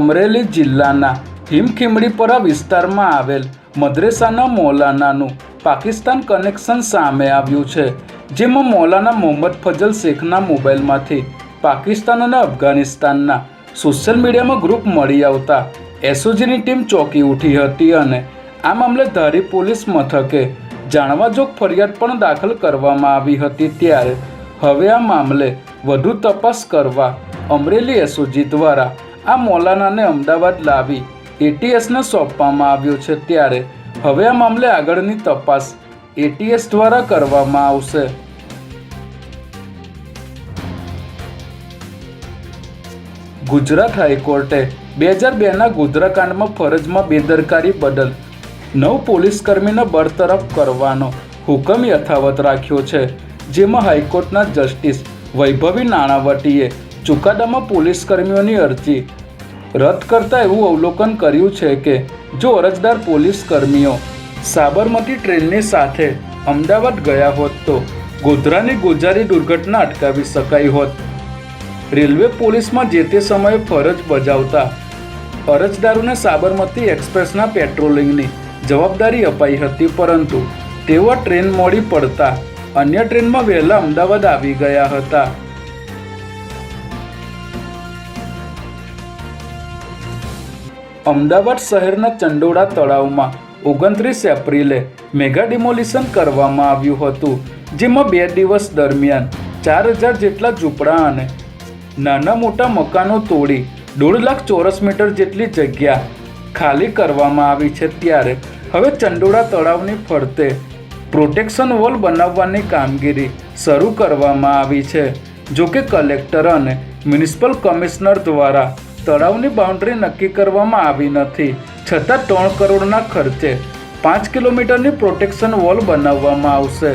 અમરેલી જિલ્લાના હિમખીમડીપરા વિસ્તારમાં આવેલ મદ્રેસાના મૌલાનાનું પાકિસ્તાન કનેક્શન સામે આવ્યું છે, જેમાં મૌલાના મોહમ્મદ ફજલ શેખના મોબાઈલમાંથી પાકિસ્તાન અને અફઘાનિસ્તાનના સોશિયલ મીડિયામાં ગ્રુપ મળી આવતા એસઓજીની ટીમ ચોંકી ઉઠી હતી અને આ મામલે ધારી પોલીસ મથકે જાણવાજોગ ફરિયાદ પણ દાખલ કરવામાં આવી હતી। ત્યારે હવે આ મામલે વધુ તપાસ કરવા અમરેલી એસઓજી દ્વારા આ મૌલાનાને અમદાવાદ લાવી એટીએસને સોંપવામાં આવ્યો છે। ત્યારે હવે આ મામલે આગળની તપાસ એટીએસ દ્વારા કરવામાં આવશે। ગુજરાત હાઈકોર્ટે 2002ના ગોધરાકાંડમાં ફરજમાં બેદરકારી બદલ 9 પોલીસકર્મીને બરતરફ કરવાનો હુકમ યથાવત રાખ્યો છે, જેમાં હાઈકોર્ટના જસ્ટિસ વૈભવી નાણાવટીએ ચુકાદામાં પોલીસકર્મીઓની અરજી રદ કરતા એવું અવલોકન કર્યું છે કે જો અરજદાર પોલીસકર્મીઓ સાબરમતી ટ્રેનની સાથે અમદાવાદ ગયા હોત તો ગોધરાની ગોજારી દુર્ઘટના અટકાવી શકાઈ હોત। રેલવે પોલીસમાં જે તે સમયે ફરજ બજાવતા અરજદારોને સાબરમતી એક્સપ્રેસના પેટ્રોલિંગની જવાબદારી અપાઈ હતી, પરંતુ તેઓ ટ્રેન મોડી પડતા અન્ય ટ્રેનમાં વહેલા અમદાવાદ આવી ગયા હતા। અમદાવાદ શહેરના ચંડોળા તળાવમાં 29 એપ્રિલે મેગા ડિમોલિશન કરવામાં આવ્યું હતું, જેમાં 2 દિવસ દરમિયાન 4000 જેટલા ઝૂંપડા અને નાના મોટા મકાનો તોડી 1.5 લાખ ચોરસ મીટર જેટલી જગ્યા ખાલી કરવામાં આવી છે। ત્યારે હવે ચંડોળા તળાવની ફરતે પ્રોટેક્શન વોલ બનાવવાની કામગીરી શરૂ કરવામાં આવી છે। જોકે કલેક્ટર અને મ્યુનિસિપલ કમિશનર દ્વારા તળાવની બાઉન્ડ્રી નક્કી કરવામાં આવી નથી, છતાં 3 કરોડના ખર્ચે 5 કિલોમીટરની પ્રોટેક્શન વોલ બનાવવામાં આવશે।